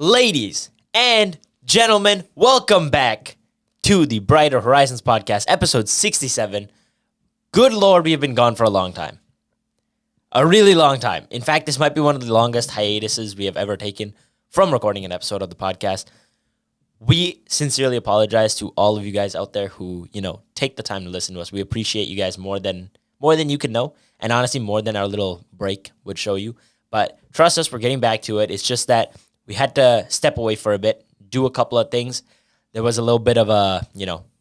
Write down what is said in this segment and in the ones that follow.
Ladies and gentlemen, welcome back to the Brighter Horizons podcast, episode 67. Good Lord, we have been gone for a long time. A really long time. In fact, this might be one of the longest hiatuses we have ever taken from recording an episode of the podcast. We sincerely apologize to all of you guys out there who, take the time to listen to us. We appreciate you guys more than you can know, and honestly, more than our little break would show you. But trust us, we're getting back to it. It's just that we had to step away for a bit, do a couple of things. There was a little bit of a,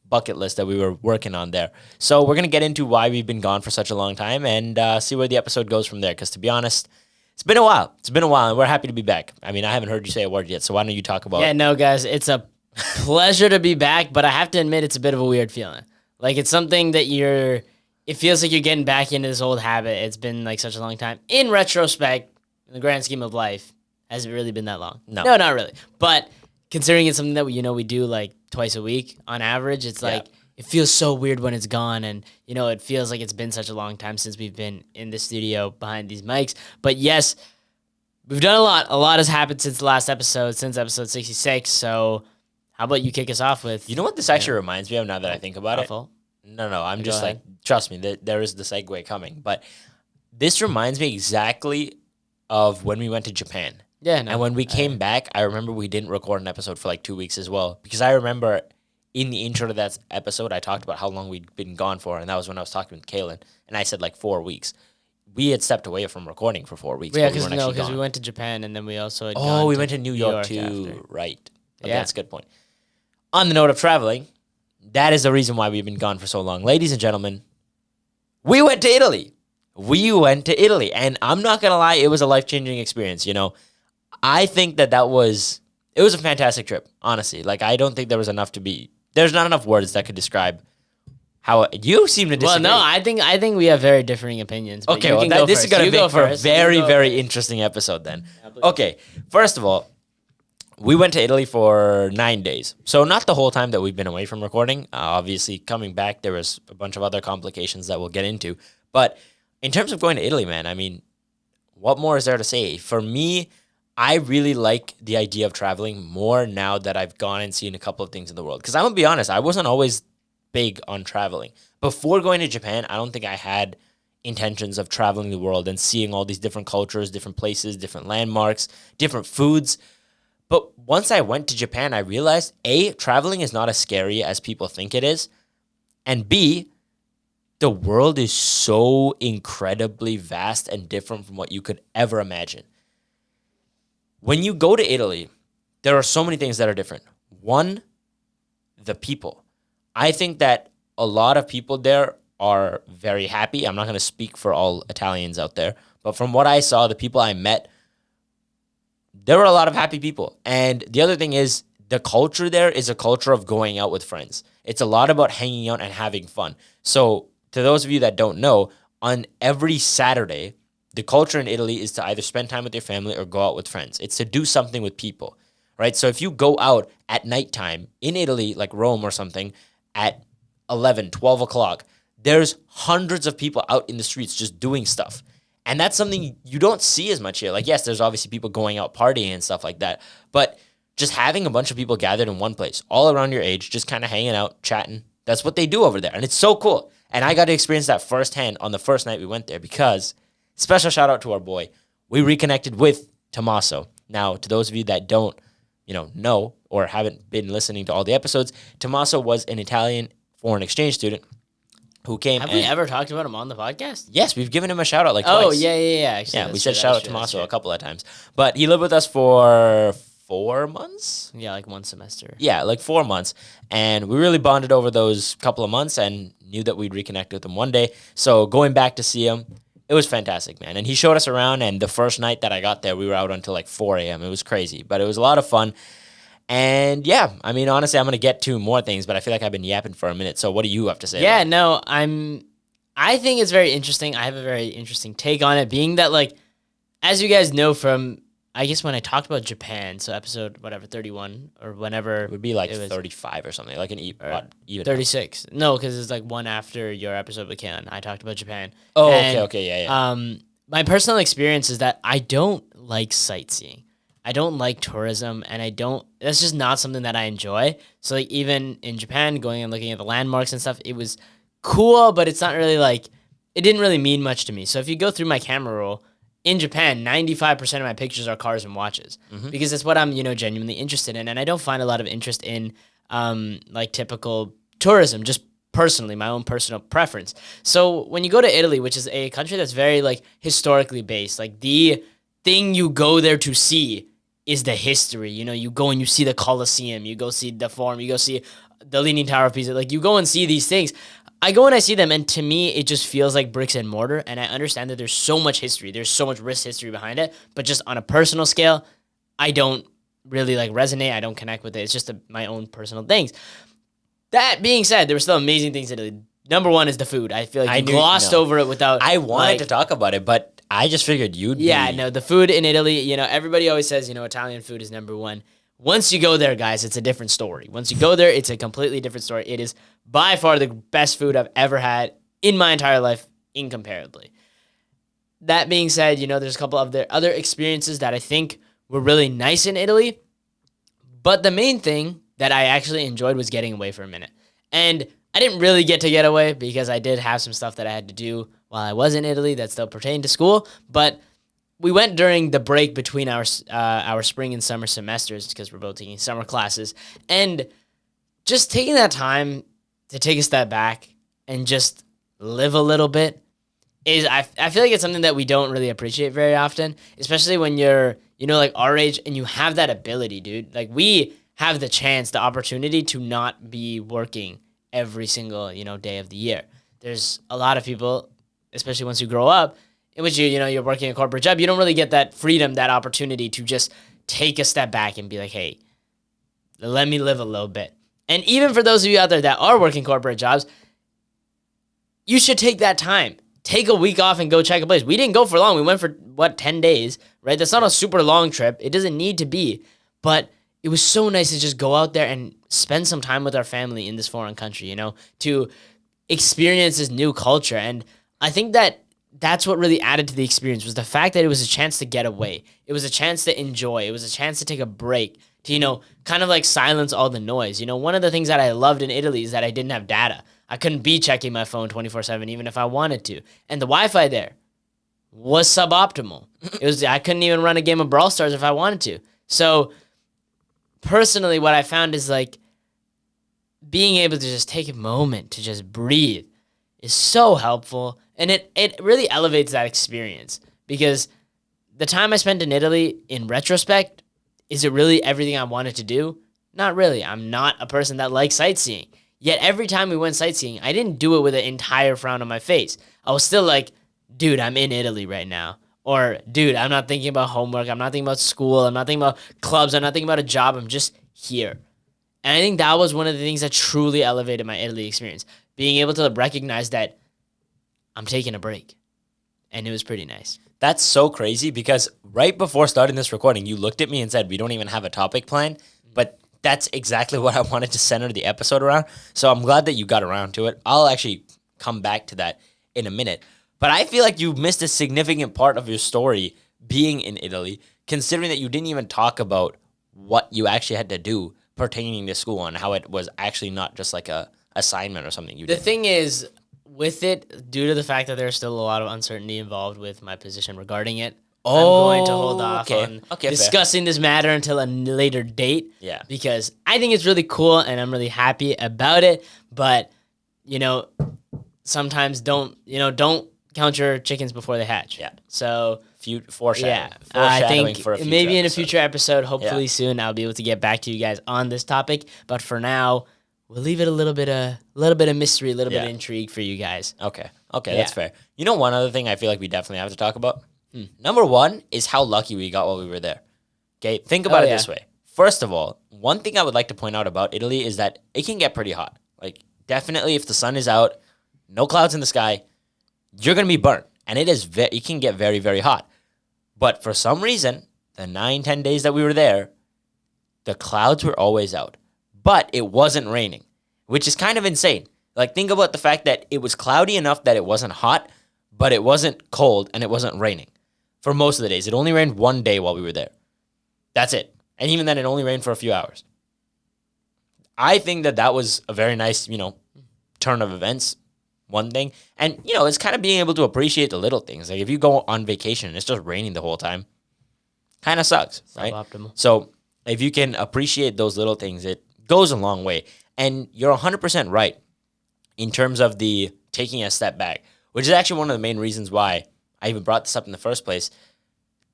bucket list that we were working on there. So we're going to get into why we've been gone for such a long time and see where the episode goes from there. Because to be honest, it's been a while. And we're happy to be back. I mean, I haven't heard you say a word yet, so why don't you talk about it? Yeah, no, guys, it's a pleasure to be back, but I have to admit it's a bit of a weird feeling. Like, it's something that it feels like you're getting back into this old habit. It's been, like, such a long time. In retrospect, in the grand scheme of life, has it really been that long? No, not really. But considering it's something that we do like twice a week on average, it's like it feels so weird when it's gone, and it feels like it's been such a long time since we've been in the studio behind these mics. But yes, we've done a lot. A lot has happened since the last episode, since episode 66. So how about you kick us off with? You know what this actually reminds me of now that I think about it? No. I'm just like, trust me, there is the segue coming. But this reminds me exactly of when we went to Japan. Yeah, no. And when we came back, I remember we didn't record an episode for like 2 weeks as well. Because I remember in the intro to that episode, I talked about how long we'd been gone for. And that was when I was talking with Kaylin. And I said like 4 weeks. We had stepped away from recording for 4 weeks. Yeah, because we went to Japan and then we also had we went to New York too. After. Right. Okay, that's a good point. On the note of traveling, that is the reason why we've been gone for so long. Ladies and gentlemen, we went to Italy. And I'm not going to lie, it was a life-changing experience, I think it was a fantastic trip, honestly. Like, I don't think there's not enough words that could describe how you seem to disagree. Well, no, I think we have very differing opinions. Okay, this is going to make for a very, very interesting episode then. Okay, first of all, we went to Italy for 9 days. So not the whole time that we've been away from recording. Obviously, coming back, there was a bunch of other complications that we'll get into. But in terms of going to Italy, man, I mean, what more is there to say? For me, I really like the idea of traveling more now that I've gone and seen a couple of things in the world. Because I'm going to be honest, I wasn't always big on traveling. Before going to Japan, I don't think I had intentions of traveling the world and seeing all these different cultures, different places, different landmarks, different foods. But once I went to Japan, I realized, A, traveling is not as scary as people think it is. And B, the world is so incredibly vast and different from what you could ever imagine. When you go to Italy, there are so many things that are different. One, the people. I think that a lot of people there are very happy. I'm not going to speak for all Italians out there, but from what I saw, the people I met, there were a lot of happy people. And the other thing is, the culture there is a culture of going out with friends. It's a lot about hanging out and having fun. So to those of you that don't know, on every Saturday, the culture in Italy is to either spend time with your family or go out with friends. It's to do something with people, right? So if you go out at nighttime in Italy, like Rome or something, at 11, 12 o'clock, there's hundreds of people out in the streets just doing stuff. And that's something you don't see as much here. Like, yes, there's obviously people going out partying and stuff like that, but just having a bunch of people gathered in one place, all around your age, just kind of hanging out, chatting, that's what they do over there. And it's so cool. And I got to experience that firsthand on the first night we went there because, special shout out to our boy, we reconnected with Tommaso. Now, to those of you that don't, know or haven't been listening to all the episodes, Tommaso was an Italian foreign exchange student who came. Have we ever talked about him on the podcast? Yes, we've given him a shout out like twice. Oh, yeah. Actually, we said shout out Tommaso a couple of times. But he lived with us for 4 months? Yeah, like one semester. Yeah, like 4 months. And we really bonded over those couple of months and knew that we'd reconnect with him one day. So going back to see him, it was fantastic, man. And he showed us around, and the first night that I got there, we were out until like 4 a.m. It was crazy, but it was a lot of fun. And yeah, I mean, honestly, I'm going to get to more things, but I feel like I've been yapping for a minute. So what do you have to say? Yeah, no, I think it's very interesting. I have a very interesting take on it, being that, like, as you guys know from, I guess when I talked about Japan, so episode, 31, or whenever. It would be like 35 or something, like an even. 36. No, because it's like one after your episode with Kaylin. I talked about Japan. Oh, and, okay, yeah. My personal experience is that I don't like sightseeing. I don't like tourism, and that's just not something that I enjoy. So like even in Japan, going and looking at the landmarks and stuff, it was cool, but it's not really like, it didn't really mean much to me. So if you go through my camera roll, in Japan, 95% of my pictures are cars and watches because that's what I'm, genuinely interested in. And I don't find a lot of interest in like typical tourism, just personally, my own personal preference. So when you go to Italy, which is a country that's very like historically based, like the thing you go there to see is the history. You go and you see the Colosseum, you go see the Forum, you go see the Leaning Tower of Pisa. Like you go and see these things. I go and I see them, and to me, it just feels like bricks and mortar, and I understand that there's so much history. There's so much rich history behind it, but just on a personal scale, I don't really like resonate. I don't connect with it. It's just my own personal things. That being said, there were still amazing things in Italy. Number one is the food. I feel like you glossed over it without... I wanted to talk about it, but I just figured you'd no, the food in Italy, everybody always says, Italian food is number one. Once you go there, guys, it's a different story. Once you go there, it's a completely different story. It is by far the best food I've ever had in my entire life, incomparably. That being said, there's a couple of other experiences that I think were really nice in Italy. But the main thing that I actually enjoyed was getting away for a minute. And I didn't really get to get away because I did have some stuff that I had to do while I was in Italy that still pertained to school. But we went during the break between our spring and summer semesters because we're both taking summer classes. And just taking that time to take a step back and just live a little bit is, I feel like it's something that we don't really appreciate very often, especially when you're, like our age and you have that ability, dude. Like we have the chance, the opportunity to not be working every single, day of the year. There's a lot of people, especially once you grow up, in which you're working a corporate job, you don't really get that freedom, that opportunity to just take a step back and be like, hey, let me live a little bit. And even for those of you out there that are working corporate jobs, you should take that time. Take a week off and go check a place. We didn't go for long. We went for, 10 days, right? That's not a super long trip. It doesn't need to be. But it was so nice to just go out there and spend some time with our family in this foreign country, to experience this new culture. And I think that's what really added to the experience was the fact that it was a chance to get away. It was a chance to enjoy. It was a chance to take a break, to, kind of like silence all the noise. One of the things that I loved in Italy is that I didn't have data. I couldn't be checking my phone 24/7 even if I wanted to. And the Wi-Fi there was suboptimal. I couldn't even run a game of Brawl Stars if I wanted to. So personally, what I found is like being able to just take a moment to just breathe is so helpful. And it really elevates that experience because the time I spent in Italy, in retrospect, is it really everything I wanted to do? Not really. I'm not a person that likes sightseeing. Yet every time we went sightseeing, I didn't do it with an entire frown on my face. I was still like, dude, I'm in Italy right now. Or, dude, I'm not thinking about homework. I'm not thinking about school. I'm not thinking about clubs. I'm not thinking about a job. I'm just here. And I think that was one of the things that truly elevated my Italy experience. Being able to recognize that I'm taking a break. And it was pretty nice. That's so crazy because right before starting this recording, you looked at me and said, we don't even have a topic plan. But that's exactly what I wanted to center the episode around. So I'm glad that you got around to it. I'll actually come back to that in a minute. But I feel like you missed a significant part of your story being in Italy, considering that you didn't even talk about what you actually had to do pertaining to school and how it was actually not just like a assignment or something you did. The thing is, with it, due to the fact that there's still a lot of uncertainty involved with my position regarding it, I'm going to hold off on discussing this matter until a later date. Yeah. Because I think it's really cool and I'm really happy about it. But, sometimes don't count your chickens before they hatch. Yeah. So foreshadowing. I think for a maybe in a episode. future episode, hopefully soon, I'll be able to get back to you guys on this topic. But for now, we'll leave it a little bit of mystery, a little bit of intrigue for you guys. Okay, that's fair. One other thing I feel like we definitely have to talk about. Number one is how lucky we got while we were there. Okay, think about it this way. First of all, one thing I would like to point out about Italy is that it can get pretty hot. Like, definitely if the sun is out, no clouds in the sky, you're going to be burnt. And it can get very, very hot. But for some reason, the 9-10 days that we were there, the clouds were always out. But it wasn't raining, which is kind of insane. Like, think about the fact that it was cloudy enough that it wasn't hot, but it wasn't cold and it wasn't raining for most of the days. It only rained one day while we were there. That's it. And even then, it only rained for a few hours. I think that was a very nice, turn of events, one thing. And, it's kind of being able to appreciate the little things. Like if you go on vacation and it's just raining the whole time, kind of sucks, right? Suboptimal. So if you can appreciate those little things, it goes a long way. And you're 100% right in terms of the taking a step back, which is actually one of the main reasons why I even brought this up in the first place.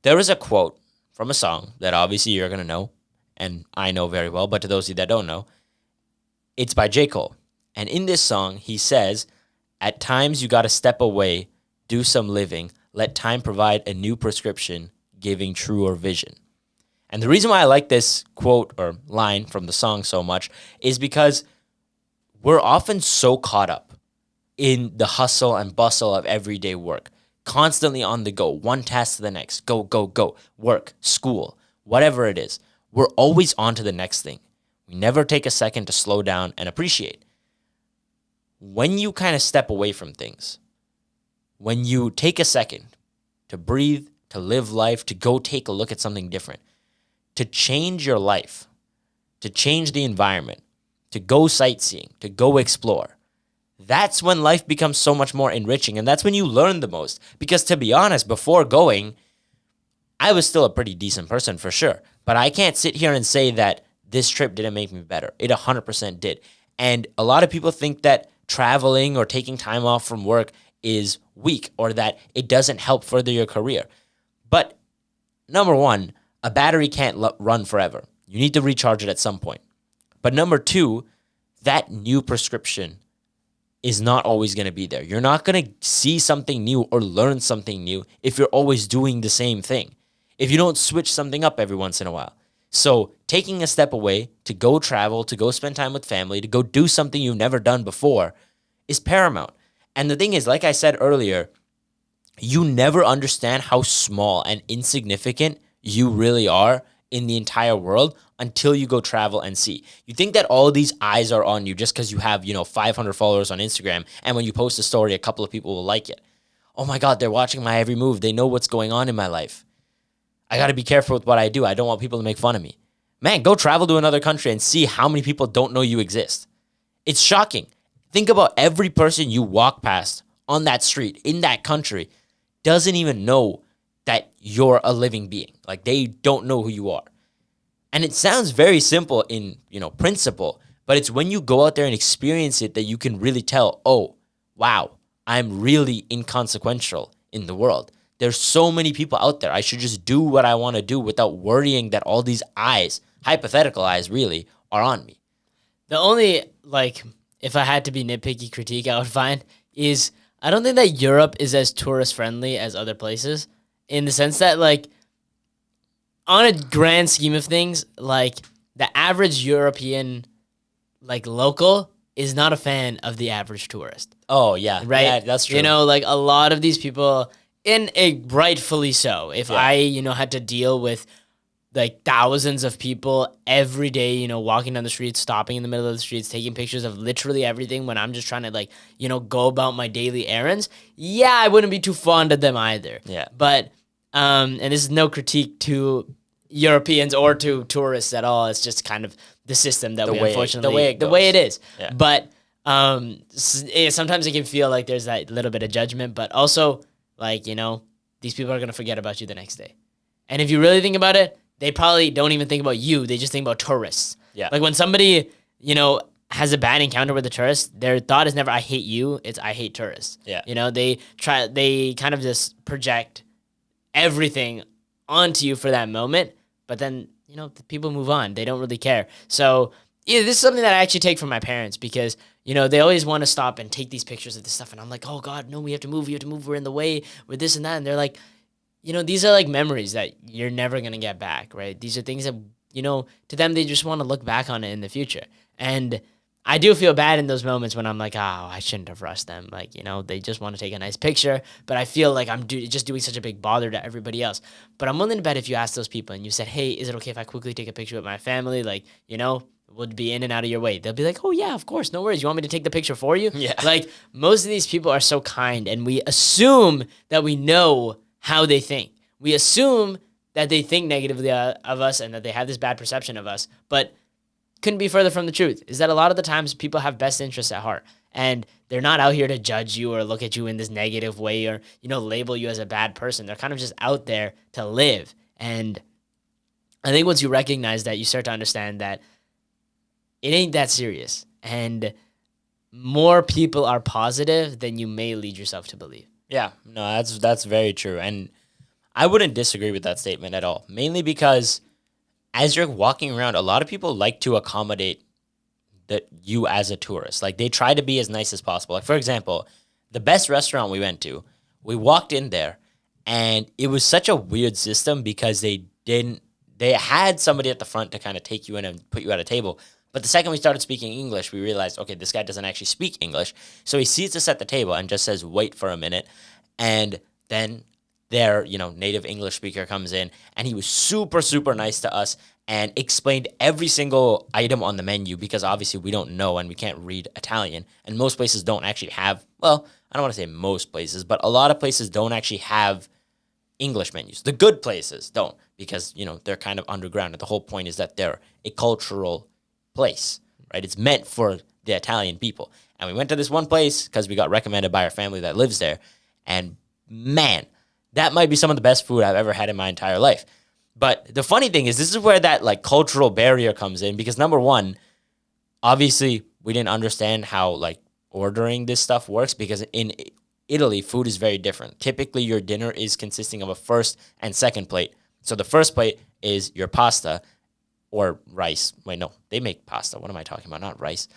There is a quote from a song that obviously you're going to know, and I know very well, but to those of you that don't know, it's by J. Cole. And in this song, he says, "At times you got to step away, do some living, let time provide a new prescription, giving truer vision." And the reason why I like this quote or line from the song so much is because we're often so caught up in the hustle and bustle of everyday work, constantly on the go, one task to the next, go, go, go, work, school, whatever it is. We're always on to the next thing. We never take a second to slow down and appreciate. When you kind of step away from things, when you take a second to breathe, to live life, to go take a look at something different, to change your life, to change the environment, to go sightseeing, to go explore, that's when life becomes so much more enriching. And that's when you learn the most. Because to be honest, before going, I was still a pretty decent person for sure. But I can't sit here and say that this trip didn't make me better. It 100% did. And a lot of people think that traveling or taking time off from work is weak or that it doesn't help further your career. But number one, a battery can't run forever. You need to recharge it at some point. But number two, that new prescription is not always going to be there. You're not going to see something new or learn something new if you're always doing the same thing, if you don't switch something up every once in a while. So taking a step away to go travel, to go spend time with family, to go do something you've never done before is paramount. And the thing is, like I said earlier, you never understand how small and insignificant you really are in the entire world until you go travel and see. You think that all these eyes are on you just because you have, 500 followers on Instagram, and when you post a story, a couple of people will like it. Oh my God, they're watching my every move. They know what's going on in my life. I got to be careful with what I do. I don't want people to make fun of me. Man, go travel to another country and see how many people don't know you exist. It's shocking. Think about every person you walk past on that street, in that country, doesn't even know that you're a living being. Like, they don't know who you are. And it sounds very simple in, principle, but it's when you go out there and experience it that you can really tell, oh, wow, I'm really inconsequential in the world. There's so many people out there. I should just do what I want to do without worrying that all these eyes, hypothetical eyes really, are on me. The only, if I had to be nitpicky critique I would find is I don't think that Europe is as tourist friendly as other places, in the sense that, on a grand scheme of things, the average European, local is not a fan of the average tourist. Oh, yeah. Right? Yeah, that's true. A lot of these people, rightfully so. If I, had to deal with, thousands of people every day, walking down the streets, stopping in the middle of the streets, taking pictures of literally everything when I'm just trying to, go about my daily errands, I wouldn't be too fond of them either. Yeah. But, and this is no critique to Europeans or to tourists at all. It's just kind of the system that unfortunately, the way it is. Yeah. But sometimes it can feel like there's that little bit of judgment, but also these people are going to forget about you the next day. And if you really think about it, they probably don't even think about you. They just think about tourists. Yeah. Like when somebody, has a bad encounter with a tourist, their thought is never, I hate you. It's, I hate tourists. Yeah. They kind of just project everything onto you for that moment. But then, the people move on. They don't really care. So this is something that I actually take from my parents because, they always want to stop and take these pictures of this stuff. And I'm like, oh God, no, we have to move. We're in the way. We're this and that. And they're like, these are memories that you're never going to get back, right? These are things that, to them, they just want to look back on it in the future. And I do feel bad in those moments when I'm like, oh, I shouldn't have rushed them. They just want to take a nice picture, but I feel like I'm just doing such a big bother to everybody else. But I'm willing to bet if you ask those people and you said, hey, is it okay if I quickly take a picture with my family? Would be in and out of your way. They'll be like, oh yeah, of course, no worries. You want me to take the picture for you? Yeah. Most of these people are so kind, and we assume that we know how they think. We assume that they think negatively of us and that they have this bad perception of us. But couldn't be further from the truth, is that a lot of the times people have best interests at heart, and they're not out here to judge you or look at you in this negative way or, label you as a bad person. They're kind of just out there to live. And I think once you recognize that, you start to understand that it ain't that serious. And more people are positive than you may lead yourself to believe. Yeah, no, that's very true. And I wouldn't disagree with that statement at all, mainly because as you're walking around, a lot of people like to accommodate you as a tourist. Like, they try to be as nice as possible. Like, for example, the best restaurant we went to, we walked in there, and it was such a weird system because they had somebody at the front to kind of take you in and put you at a table. But the second we started speaking English, we realized, okay, this guy doesn't actually speak English. So he seats us at the table and just says, wait for a minute. And then their, native English speaker comes in, and he was super, super nice to us and explained every single item on the menu, because obviously we don't know and we can't read Italian. And most places don't actually have, well, I don't want to say most places, but a lot of places don't actually have English menus. The good places don't, because, they're kind of underground. And the whole point is that they're a cultural place, right? It's meant for the Italian people. And we went to this one place because we got recommended by our family that lives there. And man, that might be some of the best food I've ever had in my entire life. But the funny thing is, this is where that cultural barrier comes in, because number one, obviously we didn't understand how ordering this stuff works, because in Italy, food is very different. Typically, your dinner is consisting of a first and second plate. So the first plate is your pasta or rice. Wait, no, they make pasta. What am I talking about? Not rice.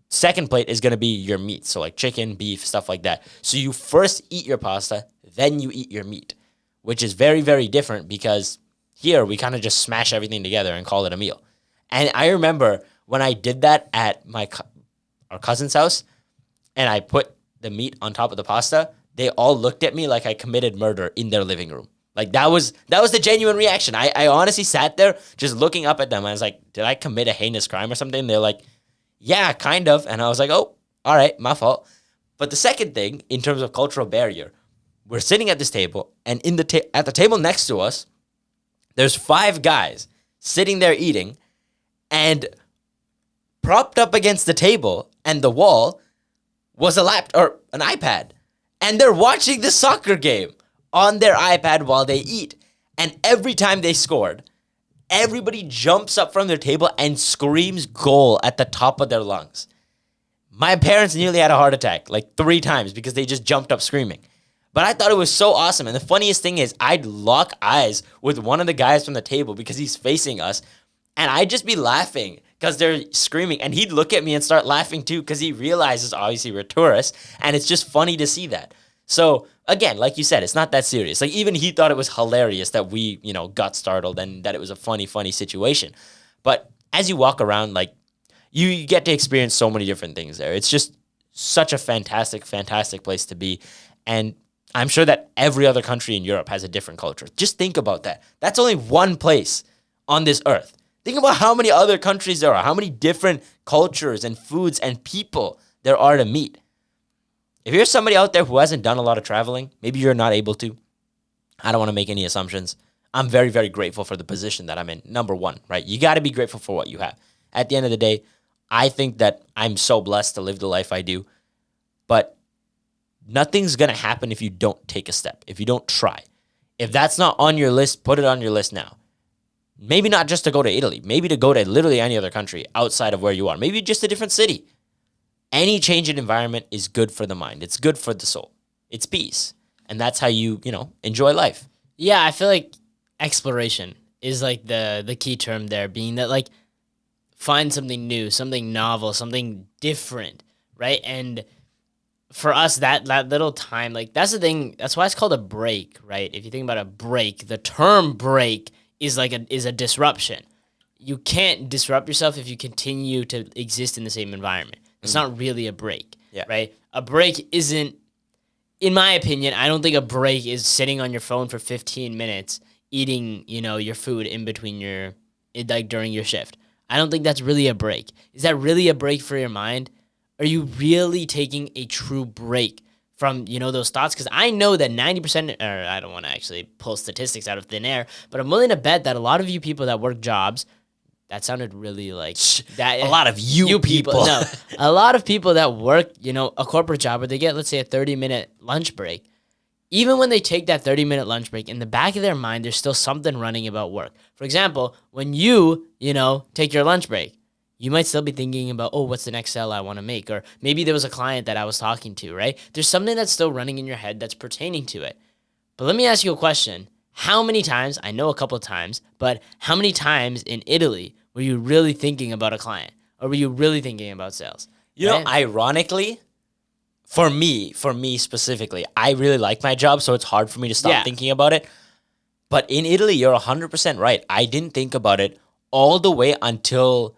Second plate is going to be your meat. So chicken, beef, stuff like that. So you first eat your pasta, then you eat your meat, which is very, very different, because here we kind of just smash everything together and call it a meal. And I remember when I did that at our cousin's house, and I put the meat on top of the pasta, they all looked at me like I committed murder in their living room. That was the genuine reaction. I honestly sat there just looking up at them. I was like, did I commit a heinous crime or something? They're like, yeah, kind of. And I was like, oh, all right, my fault. But the second thing, in terms of cultural barrier, we're sitting at this table, and at the table next to us, there's 5 guys sitting there eating, and propped up against the table and the wall was an iPad. And they're watching the soccer game on their iPad while they eat. And every time they scored, everybody jumps up from their table and screams goal at the top of their lungs. My parents nearly had a heart attack 3 times because they just jumped up screaming. But I thought it was so awesome. And the funniest thing is, I'd lock eyes with one of the guys from the table because he's facing us, and I'd just be laughing because they're screaming. And he'd look at me and start laughing too, because he realizes obviously we're tourists, and it's just funny to see that. So again, like you said, it's not that serious. Even he thought it was hilarious that we, got startled and that it was a funny situation. But as you walk around, you get to experience so many different things there. It's just such a fantastic, fantastic place to be. And I'm sure that every other country in Europe has a different culture. Just think about that. That's only one place on this earth. Think about how many other countries there are, how many different cultures and foods and people there are to meet. If you're somebody out there who hasn't done a lot of traveling, maybe you're not able to. I don't want to make any assumptions. I'm very, very grateful for the position that I'm in. Number one, right? You got to be grateful for what you have. At the end of the day, I think that I'm so blessed to live the life I do. But nothing's going to happen if you don't take a step, if you don't try. If that's not on your list, put it on your list now. Maybe not just to go to Italy, maybe to go to literally any other country outside of where you are, maybe just a different city. Any change in environment is good for the mind. It's good for the soul. It's peace. And that's how you enjoy life. Yeah, I feel like exploration is the key term there, being that find something new, something novel, something different, right? And for us, that little time, that's the thing. That's why it's called a break, right? If you think about a break, the term break is a disruption. You can't disrupt yourself if you continue to exist in the same environment. It's not really a break, right? A break isn't, in my opinion, I don't think a break is sitting on your phone for 15 minutes eating, your food in between during your shift. I don't think that's really a break. Is that really a break for your mind? Are you really taking a true break from, those thoughts. Because I know that 90%, or I don't want to actually pull statistics out of thin air, but I'm willing to bet that a lot of you people that work jobs, that sounded really like that. A lot of you people. No, a lot of people that work, a corporate job where they get, let's say, a 30-minute lunch break. Even when they take that 30-minute lunch break, in the back of their mind, there's still something running about work. For example, when you take your lunch break, you might still be thinking about, oh, what's the next sale I want to make? Or maybe there was a client that I was talking to, right? There's something that's still running in your head that's pertaining to it. But let me ask you a question. How many times, I know a couple of times, but how many times in Italy were you really thinking about a client? Or were you really thinking about sales? Ironically, for me specifically, I really like my job, so it's hard for me to stop thinking about it. But in Italy, you're 100% right. I didn't think about it all the way until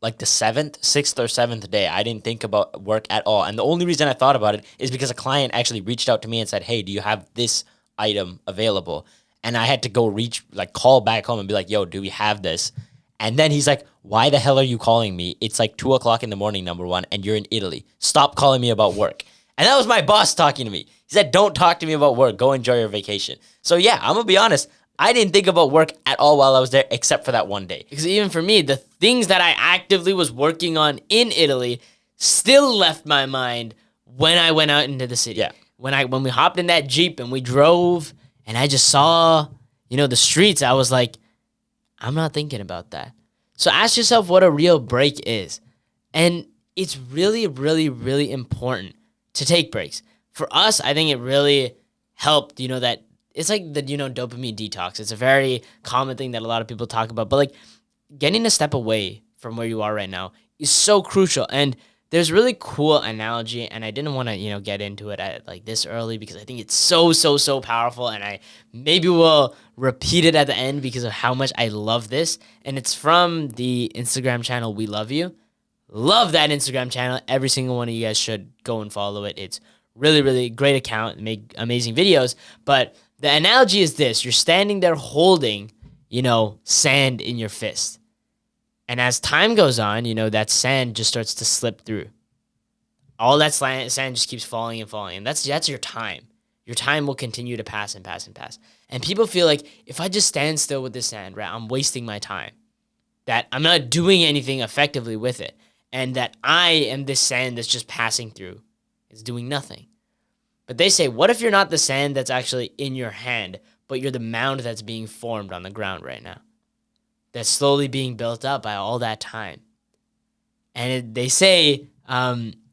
like the 6th or 7th day. I didn't think about work at all. And the only reason I thought about it is because a client actually reached out to me and said, hey, do you have this item available? And I had to go call back home and be like, yo, do we have this? And then he's like, why the hell are you calling me? It's like 2 o'clock in the morning, number one, and you're in Italy. Stop calling me about work. And that was my boss talking to me. He said, don't talk to me about work. Go enjoy your vacation. So yeah, I'm going to be honest. I didn't think about work at all while I was there, except for that one day. Because even for me, the things that I actively was working on in Italy still left my mind when I went out into the city. Yeah. When we hopped in that Jeep and we drove and I just saw, the streets, I was like, I'm not thinking about that. So ask yourself what a real break is. And it's really, really, really important to take breaks. For us, I think it really helped, that it's like the, dopamine detox. It's a very common thing that a lot of people talk about. But like getting a step away from where you are right now is so crucial. And there's a really cool analogy, and I didn't want to, get into it at like this early because I think it's so, so, so powerful, and I maybe will repeat it at the end because of how much I love this. And it's from the Instagram channel We Love You. Love that Instagram channel. Every single one of you guys should go and follow it. It's really, really great account, make amazing videos. But the analogy is this: you're standing there holding, sand in your fist. And as time goes on, that sand just starts to slip through. All that sand just keeps falling and falling. And that's your time. Your time will continue to pass and pass and pass. And people feel like if I just stand still with this sand, right, I'm wasting my time. That I'm not doing anything effectively with it. And that I am this sand that's just passing through. It's doing nothing. But they say, what if you're not the sand that's actually in your hand, but you're the mound that's being formed on the ground right now? That's slowly being built up by all that time. And they say,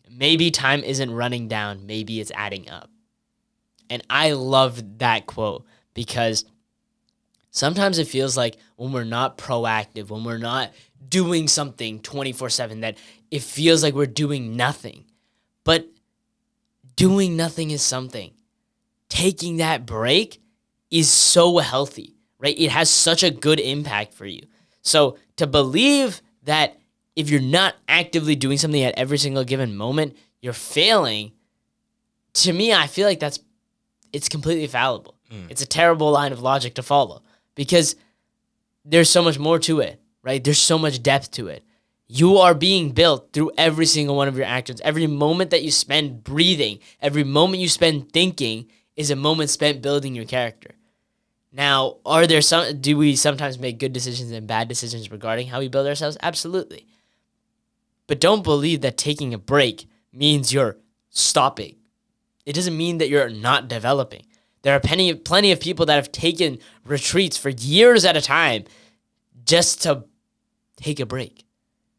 maybe time isn't running down, maybe it's adding up. And I love that quote because sometimes it feels like when we're not proactive, when we're not doing something 24/7, that it feels like we're doing nothing. But doing nothing is something. Taking that break is so healthy, right? It has such a good impact for you. So to believe that if you're not actively doing something at every single given moment, you're failing, to me, I feel like it's completely fallible. It's a terrible line of logic to follow because there's so much more to it, right? There's so much depth to it. You are being built through every single one of your actions. Every moment that you spend breathing, every moment you spend thinking is a moment spent building your character. Now, do we sometimes make good decisions and bad decisions regarding how we build ourselves? Absolutely. But don't believe that taking a break means you're stopping. It doesn't mean that you're not developing. There are plenty of people that have taken retreats for years at a time just to take a break,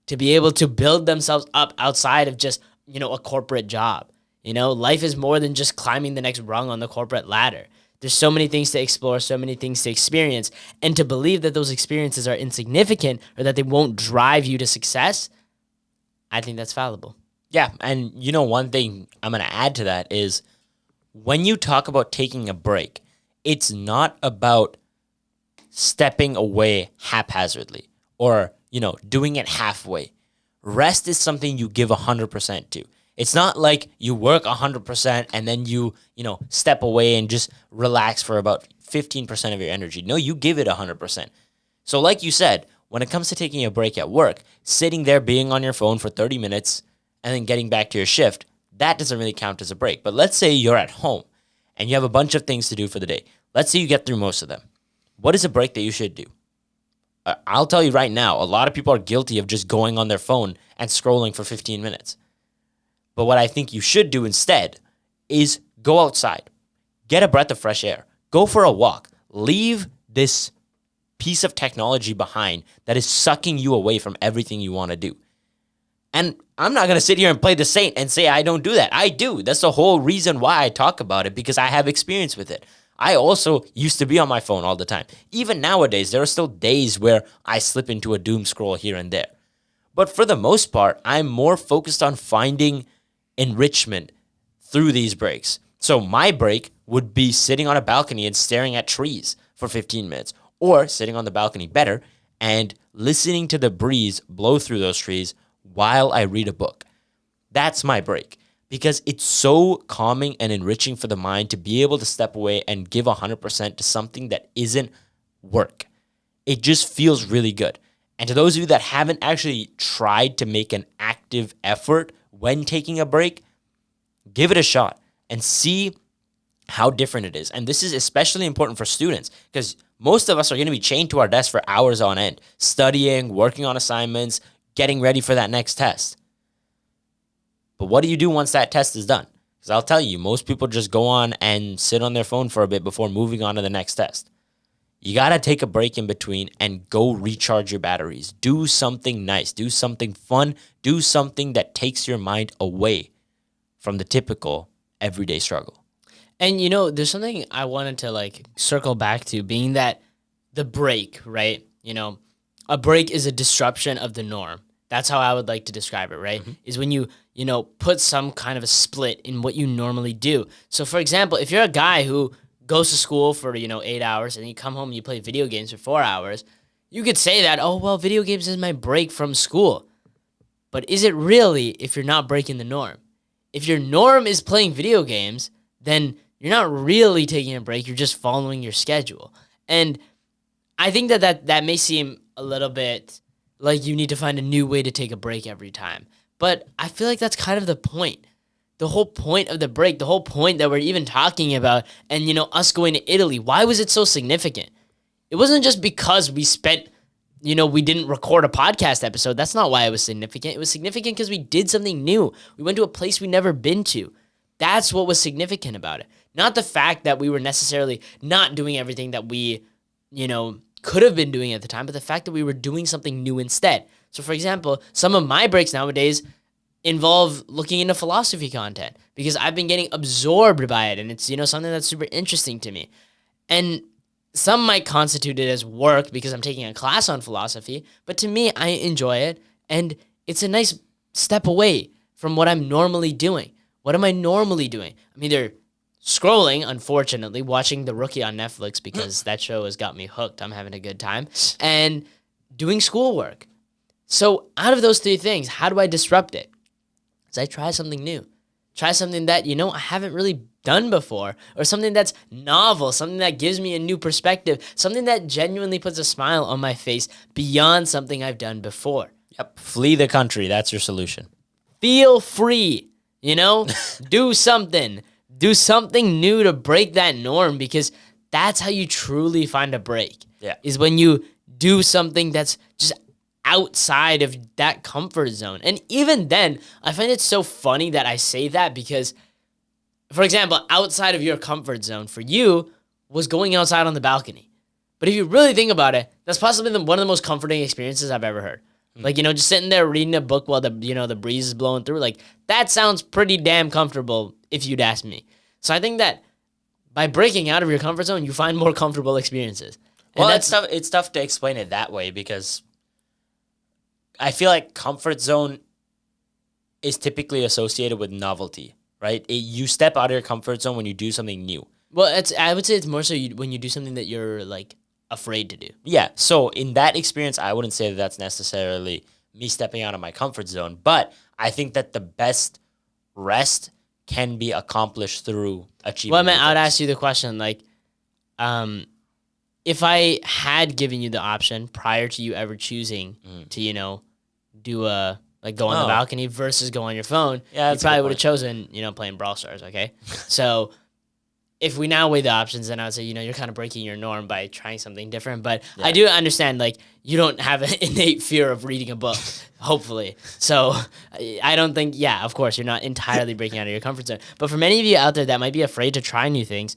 to be able to build themselves up outside of just, a corporate job. Life is more than just climbing the next rung on the corporate ladder. There's so many things to explore, so many things to experience. And to believe that those experiences are insignificant or that they won't drive you to success, I think that's fallible. Yeah, and one thing I'm going to add to that is when you talk about taking a break, it's not about stepping away haphazardly or, doing it halfway. Rest is something you give 100% to. It's not like you work 100% and then you step away and just relax for about 15% of your energy. No, you give it 100%. So like you said, when it comes to taking a break at work, sitting there being on your phone for 30 minutes and then getting back to your shift, that doesn't really count as a break. But let's say you're at home and you have a bunch of things to do for the day. Let's say you get through most of them. What is a break that you should do? I'll tell you right now, a lot of people are guilty of just going on their phone and scrolling for 15 minutes. But what I think you should do instead is go outside, get a breath of fresh air, go for a walk, leave this piece of technology behind that is sucking you away from everything you want to do. And I'm not going to sit here and play the saint and say I don't do that. I do. That's the whole reason why I talk about it, because I have experience with it. I also used to be on my phone all the time. Even nowadays, there are still days where I slip into a doom scroll here and there. But for the most part, I'm more focused on finding enrichment through these breaks. So my break would be sitting on a balcony and staring at trees for 15 minutes, or sitting on the balcony better and listening to the breeze blow through those trees while I read a book. That's my break, because it's so calming and enriching for the mind to be able to step away and give 100% to something that isn't work. It just feels really good. And to those of you that haven't actually tried to make an active effort when taking a break, give it a shot and see how different it is. And this is especially important for students, because most of us are going to be chained to our desk for hours on end, studying, working on assignments, getting ready for that next test. But what do you do once that test is done? Because I'll tell you, most people just go on and sit on their phone for a bit before moving on to the next test. You got to take a break in between and go recharge your batteries. Do something nice. Do something fun. Do something that takes your mind away from the typical everyday struggle. And, you know, there's something I wanted to, circle back to, being that the break, right? You know, a break is a disruption of the norm. That's how I would like to describe it, right? Mm-hmm. Is when you put some kind of a split in what you normally do. So, for example, if you're a guy who goes to school for, 8 hours and you come home and you play video games for 4 hours, you could say that, oh, well, video games is my break from school. But is it really if you're not breaking the norm? If your norm is playing video games, then you're not really taking a break. You're just following your schedule. And I think that may seem a little bit like you need to find a new way to take a break every time. But I feel like that's kind of the point. The whole point of the break, the whole point that we're even talking about, and, us going to Italy, why was it so significant? It wasn't just because we spent, we didn't record a podcast episode. That's not why it was significant. It was significant because we did something new. We went to a place we'd never been to. That's what was significant about it. Not the fact that we were necessarily not doing everything that we, could have been doing at the time, but the fact that we were doing something new instead. So, for example, some of my breaks nowadays involve looking into philosophy content because I've been getting absorbed by it, and it's, something that's super interesting to me. And some might constitute it as work because I'm taking a class on philosophy, but to me, I enjoy it, and it's a nice step away from what I'm normally doing. What am I normally doing? I'm either scrolling, unfortunately, watching The Rookie on Netflix because that show has got me hooked. I'm having a good time. And doing schoolwork. So out of those three things, how do I disrupt it? Is I try something new. Try something that, I haven't really done before, or something that's novel, something that gives me a new perspective, something that genuinely puts a smile on my face beyond something I've done before. Yep. Flee the country. That's your solution. Feel free, do something. Do something new to break that norm, because that's how you truly find a break. Yeah. Is when you do something that's just outside of that comfort zone. And even then, I find it so funny that I say that because, for example, outside of your comfort zone for you was going outside on the balcony. But if you really think about it, that's possibly one of the most comforting experiences I've ever heard. Like, just sitting there reading a book while the breeze is blowing through, that sounds pretty damn comfortable if you'd ask me. So I think that by breaking out of your comfort zone, you find more comfortable experiences. And well, it's tough to explain it that way because I feel like comfort zone is typically associated with novelty, right? You step out of your comfort zone when you do something new. Well, I would say it's more so when you do something that you're, afraid to do. Yeah, so in that experience, I wouldn't say that that's necessarily me stepping out of my comfort zone, but I think that the best rest can be accomplished through achieving. Well, man, I would ask you the question, if I had given you the option prior to you ever choosing to, do a like go on the balcony versus go on your phone, you probably would have chosen, playing Brawl Stars, okay? So if we now weigh the options, then I would say, you're kind of breaking your norm by trying something different. But I do understand, like, you don't have an innate fear of reading a book, hopefully. So I don't think, of course, you're not entirely breaking out of your comfort zone. But for many of you out there that might be afraid to try new things,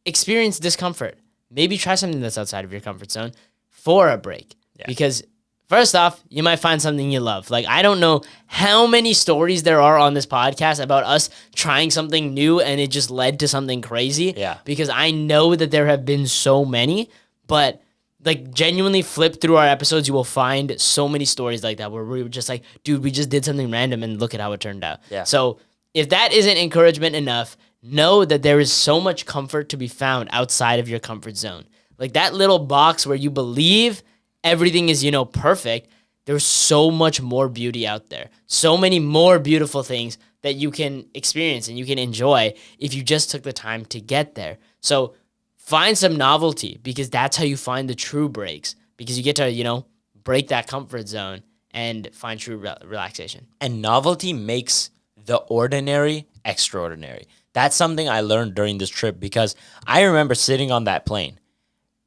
experience discomfort. Maybe try something that's outside of your comfort zone for a break. Yeah. Because first off, you might find something you love. Like, I don't know how many stories there are on this podcast about us trying something new and it just led to something crazy. Yeah. Because I know that there have been so many, but like genuinely flip through our episodes, you will find so many stories like that where we were just like, dude, we just did something random and look at how it turned out. Yeah. So if that isn't encouragement enough, know that there is so much comfort to be found outside of your comfort zone. Like that little box where you believe everything is, perfect. There's so much more beauty out there. So many more beautiful things that you can experience and you can enjoy if you just took the time to get there. So find some novelty, because that's how you find the true breaks, because you get to, break that comfort zone and find true relaxation. And novelty makes the ordinary extraordinary. That's something I learned during this trip, because I remember sitting on that plane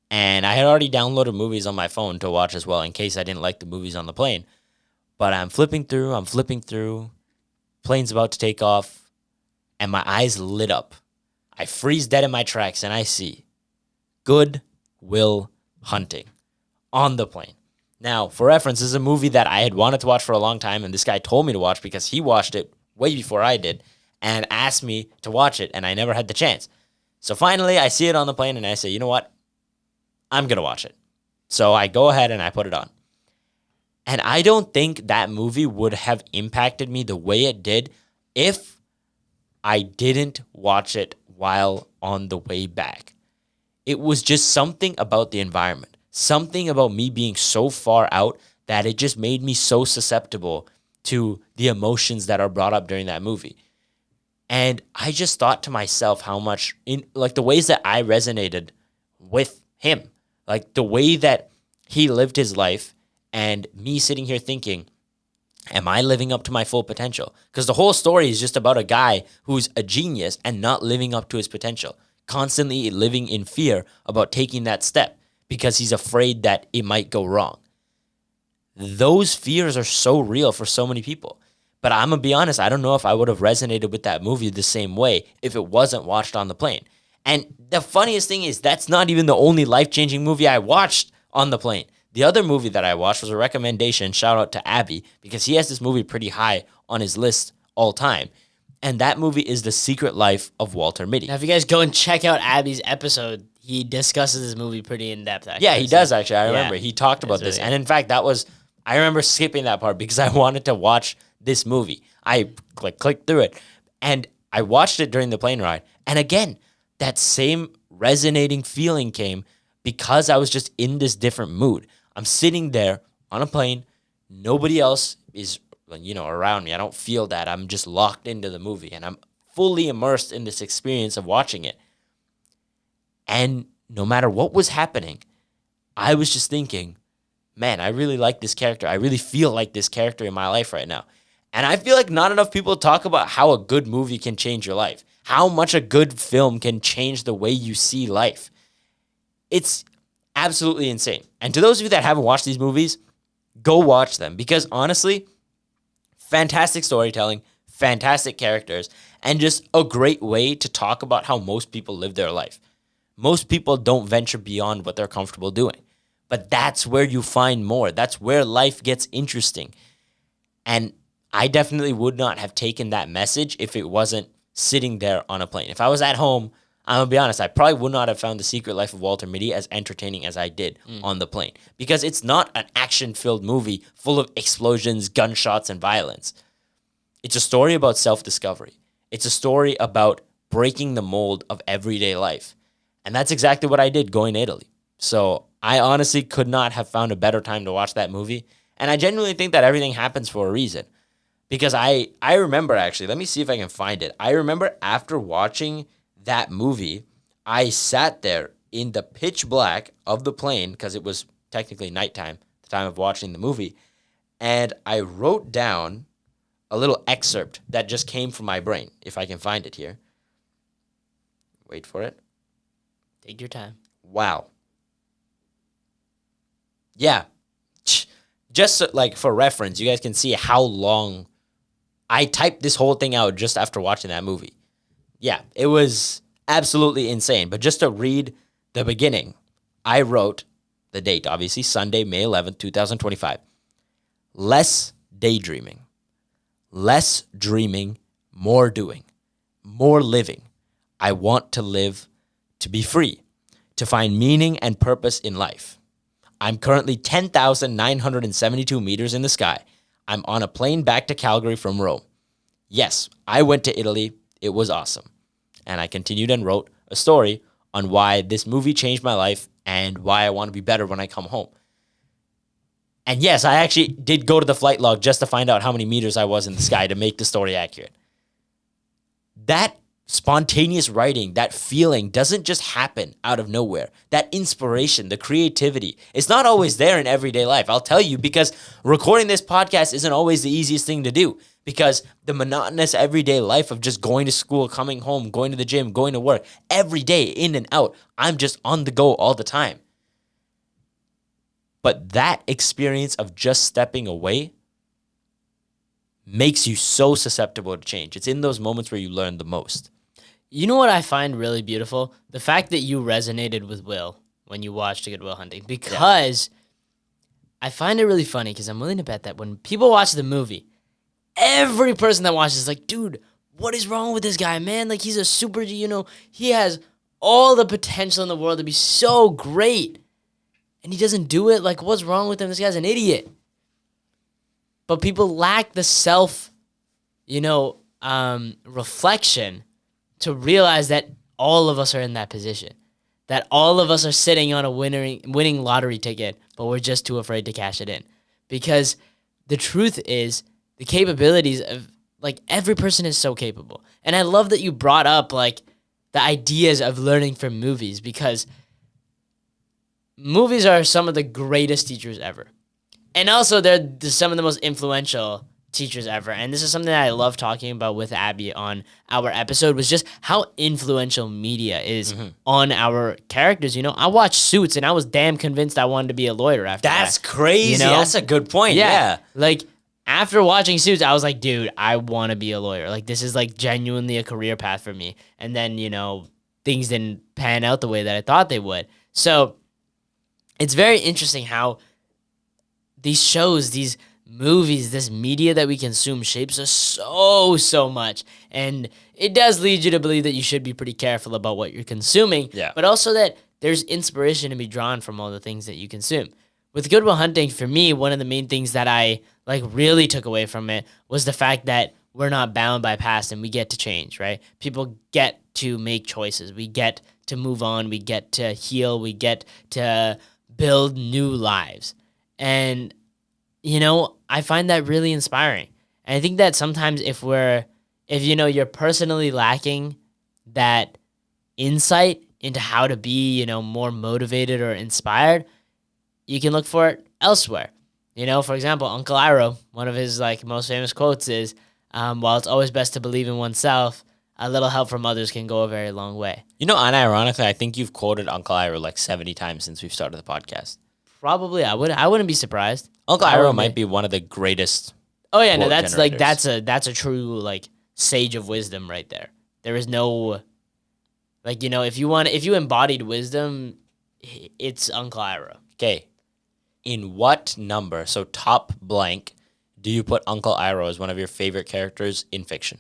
and I had already downloaded movies on my phone to watch as well in case I didn't like the movies on the plane. But I'm flipping through, plane's about to take off, and my eyes lit up. I freeze dead in my tracks and I see Good Will Hunting on the plane. Now, for reference, this is a movie that I had wanted to watch for a long time, and this guy told me to watch because he watched it way before I did and asked me to watch it, and I never had the chance. So finally, I see it on the plane, and I say, you know what? I'm going to watch it. So I go ahead and I put it on. And I don't think that movie would have impacted me the way it did if I didn't watch it while on the way back. It was just something about the environment, something about me being so far out that it just made me so susceptible to the emotions that are brought up during that movie. And I just thought to myself how much, the ways that I resonated with him, like the way that he lived his life, and me sitting here thinking, am I living up to my full potential? Because the whole story is just about a guy who's a genius and not living up to his potential, constantly living in fear about taking that step because he's afraid that it might go wrong. Those fears are so real for so many people. But I'm going to be honest, I don't know if I would have resonated with that movie the same way if it wasn't watched on the plane. And the funniest thing is that's not even the only life-changing movie I watched on the plane. The other movie that I watched was a recommendation, shout out to Abby, because he has this movie pretty high on his list all time. And that movie is The Secret Life of Walter Mitty. Now, if you guys go and check out Abby's episode, he discusses this movie pretty in depth. Actually. Yeah, he does actually. I remember he talked about this. Really, and in fact, I remember skipping that part because I wanted to watch this movie. I clicked through it, and I watched it during the plane ride. And again, that same resonating feeling came because I was just in this different mood. I'm sitting there on a plane. Nobody else is, around me. I don't feel that. I'm just locked into the movie, and I'm fully immersed in this experience of watching it. And no matter what was happening, I was just thinking, man, I really like this character. I really feel like this character in my life right now. And I feel like not enough people talk about how a good movie can change your life, how much a good film can change the way you see life. It's absolutely insane. And to those of you that haven't watched these movies, go watch them, because honestly, fantastic storytelling, fantastic characters, and just a great way to talk about how most people live their life. Most people don't venture beyond what they're comfortable doing. But that's where you find more. That's where life gets interesting. And I definitely would not have taken that message if it wasn't sitting there on a plane. If I was at home, I'm going to be honest, I probably would not have found The Secret Life of Walter Mitty as entertaining as I did on the plane. Because it's not an action-filled movie full of explosions, gunshots, and violence. It's a story about self-discovery. It's a story about breaking the mold of everyday life. And that's exactly what I did going to Italy. So I honestly could not have found a better time to watch that movie. And I genuinely think that everything happens for a reason. Because I remember, actually, let me see if I can find it. I remember after watching that movie, I sat there in the pitch black of the plane, because it was technically nighttime, the time of watching the movie, and I wrote down a little excerpt that just came from my brain, if I can find it here. Wait for it. Take your time. Wow. Yeah. Just so, like for reference, you guys can see how long I typed this whole thing out just after watching that movie. Yeah, it was absolutely insane. But just to read the beginning, I wrote the date, obviously, Sunday, May 11th, 2025. Less daydreaming. Less dreaming, more doing. More living. I want to live to be free, to find meaning and purpose in life. I'm currently 10,972 meters in the sky. I'm on a plane back to Calgary from Rome. Yes, I went to Italy. It was awesome. And I continued and wrote a story on why this movie changed my life and why I want to be better when I come home. And yes, I actually did go to the flight log just to find out how many meters I was in the sky to make the story accurate. That spontaneous writing, that feeling doesn't just happen out of nowhere. That inspiration, the creativity, it's not always there in everyday life. I'll tell you, because recording this podcast isn't always the easiest thing to do, because the monotonous everyday life of just going to school, coming home, going to the gym, going to work, every day in and out, I'm just on the go all the time. But that experience of just stepping away makes you so susceptible to change. It's in those moments where you learn the most. You know what I find really beautiful? The fact that you resonated with Will when you watched Good Will Hunting. Because I find it really funny, because I'm willing to bet that when people watch the movie, every person that watches is like, dude, what is wrong with this guy, man? Like, he's a super, he has all the potential in the world to be so great. And he doesn't do it. Like, what's wrong with him? This guy's an idiot. But people lack the self, reflection to realize that all of us are in that position. That all of us are sitting on a winning lottery ticket, but we're just too afraid to cash it in. Because the truth is, the capabilities of, every person is so capable. And I love that you brought up, the ideas of learning from movies, because movies are some of the greatest teachers ever. And also, they're some of the most influential teachers ever. And this is something that I love talking about with Abby on our episode, was just how influential media is on our characters. I watched Suits, and I was damn convinced I wanted to be a lawyer after that. That's crazy. That's a good point. Yeah. After watching Suits, I was like, dude, I want to be a lawyer. This is, genuinely a career path for me. And then, things didn't pan out the way that I thought they would. So it's very interesting how these shows, these movies, this media that we consume shapes us so much. And it does lead you to believe that you should be pretty careful about what you're consuming, but also that there's inspiration to be drawn from all the things that you consume. With Good Will Hunting, for me, one of the main things that I really took away from it was the fact that we're not bound by past and we get to change, right? People get to make choices. We get to move on. We get to heal. We get to build new lives. And I find that really inspiring. And I think that sometimes if you're personally lacking that insight into how to be, more motivated or inspired, you can look for it elsewhere. For example, Uncle Iroh, one of his most famous quotes is, while it's always best to believe in oneself, a little help from others can go a very long way. Unironically, I think you've quoted Uncle Iroh 70 times since we've started the podcast. Probably, I wouldn't be surprised. Uncle Iroh might be one of the greatest. Oh yeah, no, that's that's a true sage of wisdom right there. There is no, if you embodied wisdom, it's Uncle Iroh. Okay, in what number? So top blank, do you put Uncle Iroh as one of your favorite characters in fiction?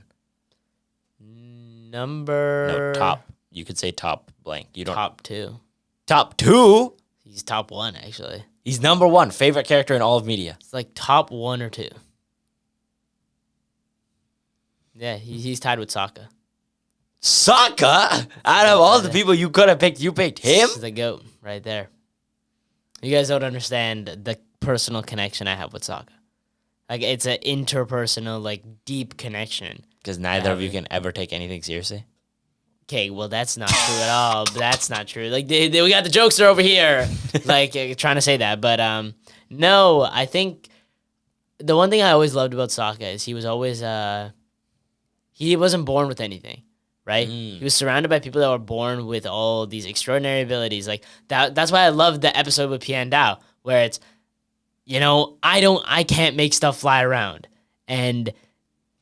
No, top. You could say top blank. You don't. Top 2. Top 2. He's top 1, actually. He's number 1 favorite character in all of media. It's top 1 or 2. Yeah, he's tied with Sokka. Sokka? Out of all the people you could have picked, you picked him? He's the GOAT right there. You guys don't understand the personal connection I have with Sokka. It's an interpersonal, deep connection. Because neither of you can ever take anything seriously? Okay, well, that's not true at all. That's not true. We got the jokester over here, trying to say that. But, no, I think the one thing I always loved about Sokka is he was always he wasn't born with anything, right? He was surrounded by people that were born with all these extraordinary abilities. Like that's why I love the episode with Piandao, where it's, I can't make stuff fly around. And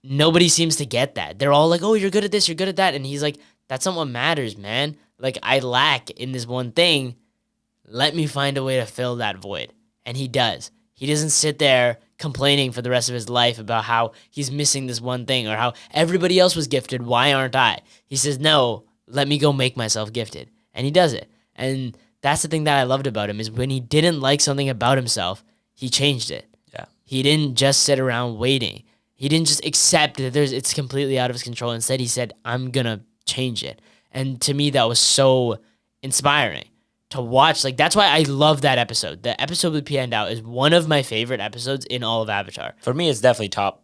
nobody seems to get that. They're all like, oh, you're good at this, you're good at that. And he's like, that's not what matters, man. Like, I lack in this one thing. Let me find a way to fill that void. And he does. He doesn't sit there complaining for the rest of his life about how he's missing this one thing or how everybody else was gifted. Why aren't I? He says, no, let me go make myself gifted. And he does it. And that's the thing that I loved about him is when he didn't like something about himself, he changed it. Yeah. He didn't just sit around waiting. He didn't just accept that it's completely out of his control. Instead, he said, I'm going to change it. And to me, that was so inspiring to watch. Like, that's why I love that episode. The episode with Piandao is one of my favorite episodes in all of Avatar. For me, it's definitely top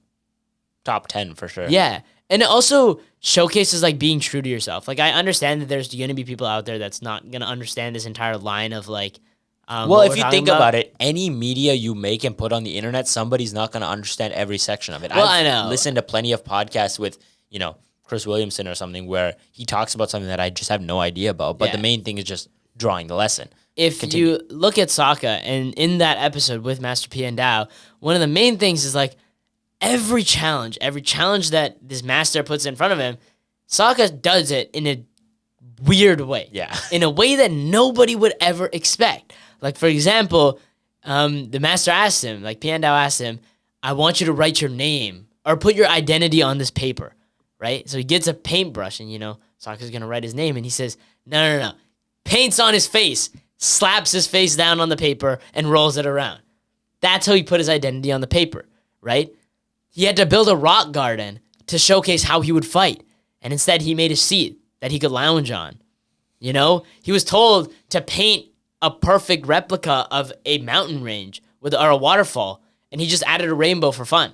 10 for sure. Yeah. And it also showcases, like, being true to yourself. Like, I understand that there's going to be people out there that's not going to understand this entire line of, like, well, if you think about it, any media you make and put on the internet, somebody's not going to understand every section of it. Well, I know. Listened to plenty of podcasts with, Chris Williamson or something where he talks about something that I just have no idea about. But the main thing is just drawing the lesson. If you look at Sokka, and in that episode with Master Piandao, one of the main things is, like, every challenge that this master puts in front of him, Sokka does it in a weird way. Yeah. In a way that nobody would ever expect. Like, for example, the master asked him, like, Piandao asked him, I want you to write your name or put your identity on this paper, right? So he gets a paintbrush and, Sokka's going to write his name. And he says, no. Paints on his face, slaps his face down on the paper and rolls it around. That's how he put his identity on the paper, right? He had to build a rock garden to showcase how he would fight. And instead, he made a seat that he could lounge on. He was told to paint a perfect replica of a mountain range or a waterfall, and he just added a rainbow for fun.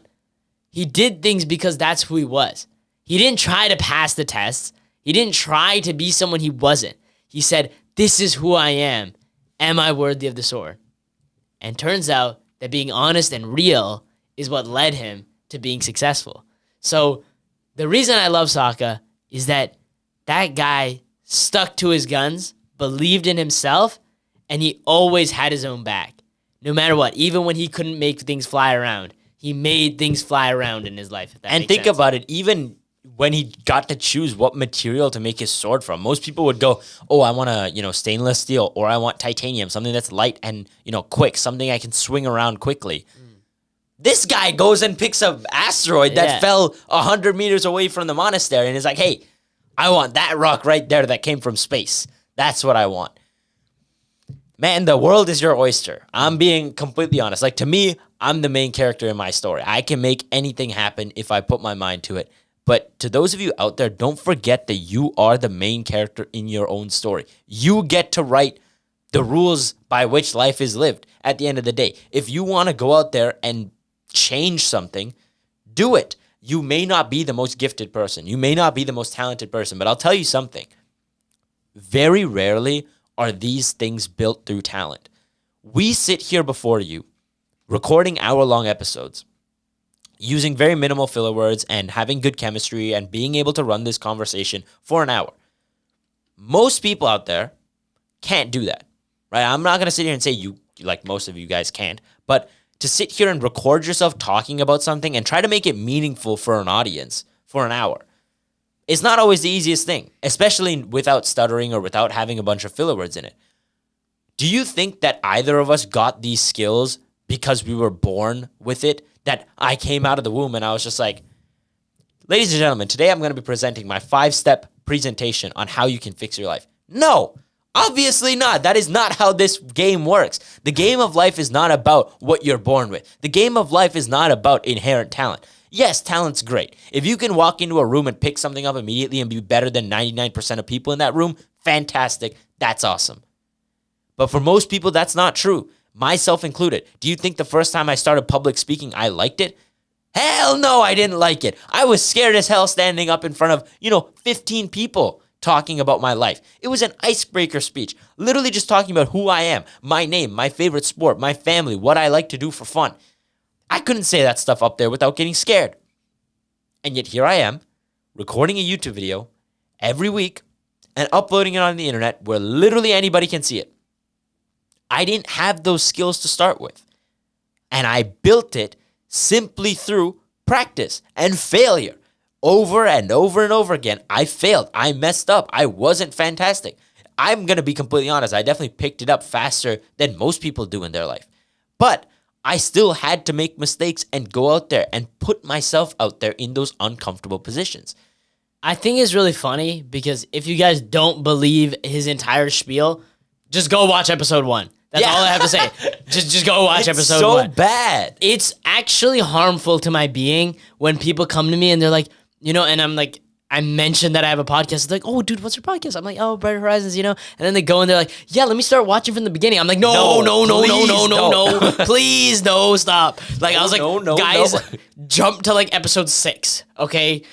He did things because that's who he was. He didn't try to pass the tests. He didn't try to be someone he wasn't. He said, this is who I am. Am I worthy of the sword? And turns out that being honest and real is what led him to being successful. So the reason I love Sokka is that guy stuck to his guns, believed in himself, and he always had his own back. No matter what, even when he couldn't make things fly around, he made things fly around in his life. And think about it, even when he got to choose what material to make his sword from, most people would go, oh, I want stainless steel, or I want titanium, something that's light and, quick, something I can swing around quickly. This guy goes and picks an asteroid that fell 100 meters away from the monastery and is like, hey, I want that rock right there that came from space. That's what I want. Man, the world is your oyster. I'm being completely honest. Like, to me, I'm the main character in my story. I can make anything happen if I put my mind to it. But to those of you out there, don't forget that you are the main character in your own story. You get to write the rules by which life is lived at the end of the day. If you want to go out there and change something, do it. You may not be the most gifted person. You may not be the most talented person, but I'll tell you something. Very rarely are these things built through talent. We sit here before you, recording hour-long episodes, using very minimal filler words and having good chemistry and being able to run this conversation for an hour. Most people out there can't do that, right? I'm not going to sit here and say you, like most of you guys can't, but to sit here and record yourself talking about something and try to make it meaningful for an audience for an hour, it's not always the easiest thing, especially without stuttering or without having a bunch of filler words in it. Do you think that either of us got these skills because we were born with it? That I came out of the womb and I was just like, ladies and gentlemen, today I'm going to be presenting my 5-step presentation on how you can fix your life. No, obviously not. That is not how this game works. The game of life is not about what you're born with. The game of life is not about inherent talent. Yes, talent's great. If you can walk into a room and pick something up immediately and be better than 99% of people in that room, fantastic. That's awesome. But for most people, that's not true. Myself included. Do you think the first time I started public speaking, I liked it? Hell no, I didn't like it. I was scared as hell standing up in front of, 15 people talking about my life. It was an icebreaker speech. Literally just talking about who I am, my name, my favorite sport, my family, what I like to do for fun. I couldn't say that stuff up there without getting scared. And yet here I am, recording a YouTube video every week and uploading it on the internet where literally anybody can see it. I didn't have those skills to start with. And I built it simply through practice and failure. Over and over and over again, I failed. I messed up. I wasn't fantastic. I'm going to be completely honest. I definitely picked it up faster than most people do in their life. But I still had to make mistakes and go out there and put myself out there in those uncomfortable positions. I think it's really funny because if you guys don't believe his entire spiel, just go watch episode 1. That's all I have to say. Just go watch episode 1. It's so bad. It's actually harmful to my being when people come to me and they're like, and I'm like, I mentioned that I have a podcast. They're like, oh, dude, what's your podcast? I'm like, oh, Brighter Horizons, And then they go and they're like, yeah, let me start watching from the beginning. I'm like, no, please, no, stop. Like, I was like, guys, jump to like episode 6, okay?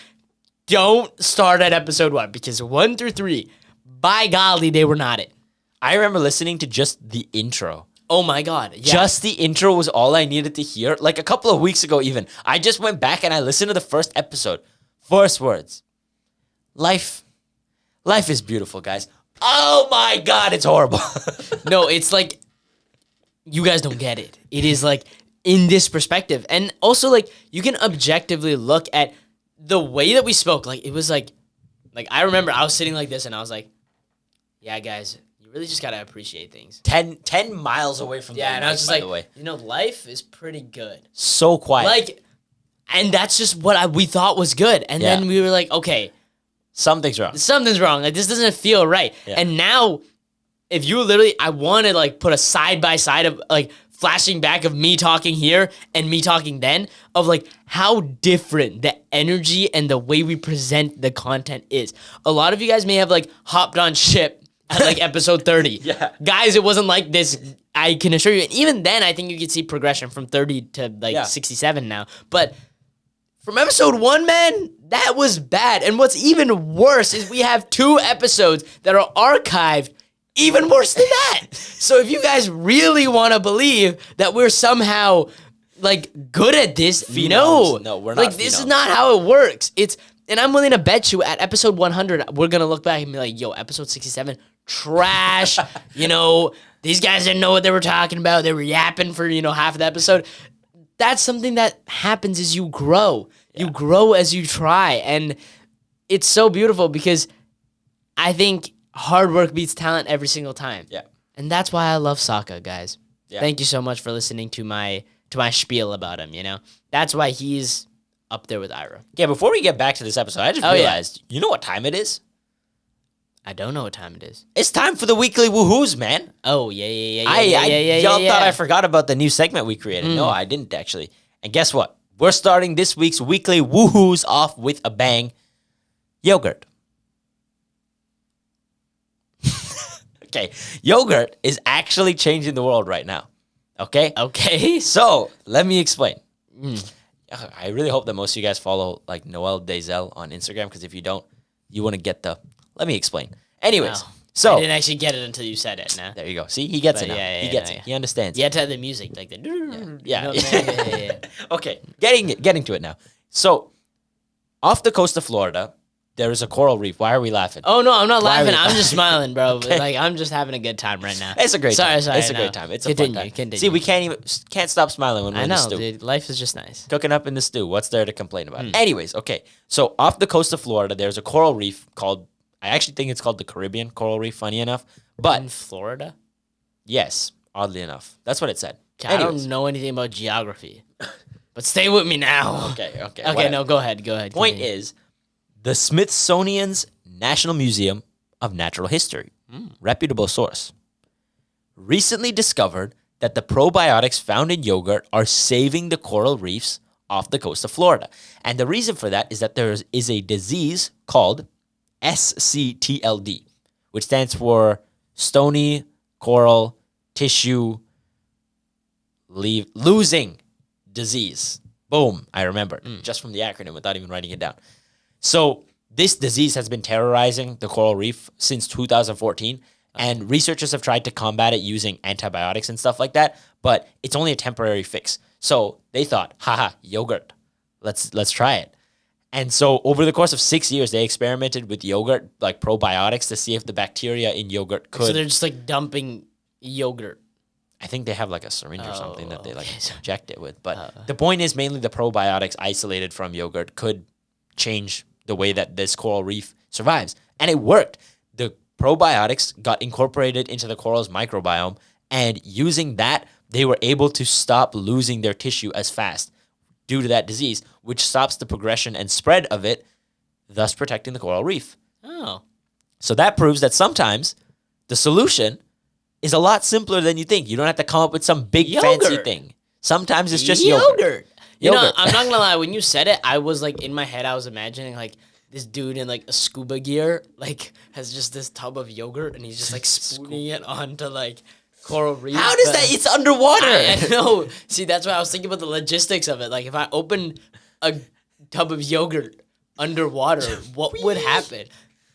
Don't start at episode 1 because 1 through 3, by golly, they were not it. I remember listening to just the intro. Oh my God. Yeah. Just the intro was all I needed to hear. Like a couple of weeks ago even, I just went back and I listened to the first episode. First words. Life is beautiful, guys. Oh my God, it's horrible. No, it's like, you guys don't get it. It is like, in this perspective. And also like, you can objectively look at the way that we spoke. Like, it was like I remember I was sitting like this and I was like, yeah, guys, you really just got to appreciate things. 10 miles away from and I was just by like, the way. Life is pretty good. So quiet. Like, and that's just what we thought was good. And then we were like, okay. Something's wrong. Something's wrong. Like, this doesn't feel right. Yeah. And now, if you literally, I want to like put a side by side of like flashing back of me talking here and me talking then of like how different the energy and the way we present the content is. A lot of you guys may have like hopped on ship at like episode 30. Yeah. Guys, it wasn't like this. I can assure you. And even then, I think you could see progression from 30 to like 67 now. But from episode 1, man, that was bad. And what's even worse is we have 2 episodes that are archived even worse than that. So if you guys really want to believe that we're somehow like good at this, no, we're not. Like, this is not how it works. And I'm willing to bet you at episode 100, we're going to look back and be like, yo, episode 67, trash. These guys didn't know what they were talking about. They were yapping for, half of the episode. That's something that happens as you grow. Yeah. You grow as you try. And it's so beautiful because I think hard work beats talent every single time. Yeah. And that's why I love Sokka, guys. Yeah. Thank you so much for listening to my spiel about him, That's why he's up there with Iroh. Yeah, before we get back to this episode, I just realized, you know what time it is? I don't know what time it is. It's time for the weekly woohoos, man. Oh, yeah. Y'all thought I forgot about the new segment we created. No, I didn't actually. And guess what? We're starting this week's weekly woohoos off with a bang. Yogurt. Okay, yogurt is actually changing the world right now. Okay? So, let me explain. I really hope that most of you guys follow like Noel Dazel on Instagram, because if you don't, you wouldn't get the... Let me explain. Anyways, so... I didn't actually get it until you said it, nah. There you go. See, he gets it now. He gets it. He understands. You had to have the music, like the... Yeah. Okay, getting to it now. So, off the coast of Florida, there is a coral reef. Why are we laughing? Oh, no, I'm not laughing. I'm just smiling, bro. Okay. Like, I'm just having a good time right now. It's a great time. Sorry. It's a great time. It's a fun time. Continue. See, we can't stop smiling when we're in the stew. Dude. Life is just nice. Cooking up in the stew. What's there to complain about? Anyways, okay. So, off the coast of Florida, there's a coral reef called... I actually think it's called the Caribbean Coral Reef, funny enough. But... In Florida? Yes, oddly enough. That's what it said. I don't know anything about geography. But stay with me now. Okay. Okay, no, go ahead. Point is, the Smithsonian's National Museum of Natural History, reputable source, recently discovered that the probiotics found in yogurt are saving the coral reefs off the coast of Florida. And the reason for that is that there is a disease called SCTLD, which stands for Stony Coral Tissue Losing Disease. Boom, I remember just from the acronym without even writing it down. So this disease has been terrorizing the coral reef since 2014, and researchers have tried to combat it using antibiotics and stuff like that, but it's only a temporary fix. So they thought, haha, yogurt. Let's try it. And so over the course of 6 years, they experimented with yogurt, like probiotics, to see if the bacteria in yogurt could. So they're just like dumping yogurt. I think they have like a syringe or something that they like inject it with. But the point is mainly the probiotics isolated from yogurt could change the way that this coral reef survives. And it worked. The probiotics got incorporated into the coral's microbiome. And using that, they were able to stop losing their tissue as fast due to that disease, which stops the progression and spread of it, thus protecting the coral reef. Oh. So that proves that sometimes the solution is a lot simpler than you think. You don't have to come up with some big fancy thing. Sometimes it's just yogurt. You know, I'm not gonna lie, when you said it, I was like, in my head, I was imagining like this dude in like a scuba gear, like has just this tub of yogurt and he's just like spooning it onto like coral reef. How does that? It's underwater. I know. See, that's why I was thinking about the logistics of it. Like, if I open a tub of yogurt underwater, what would happen?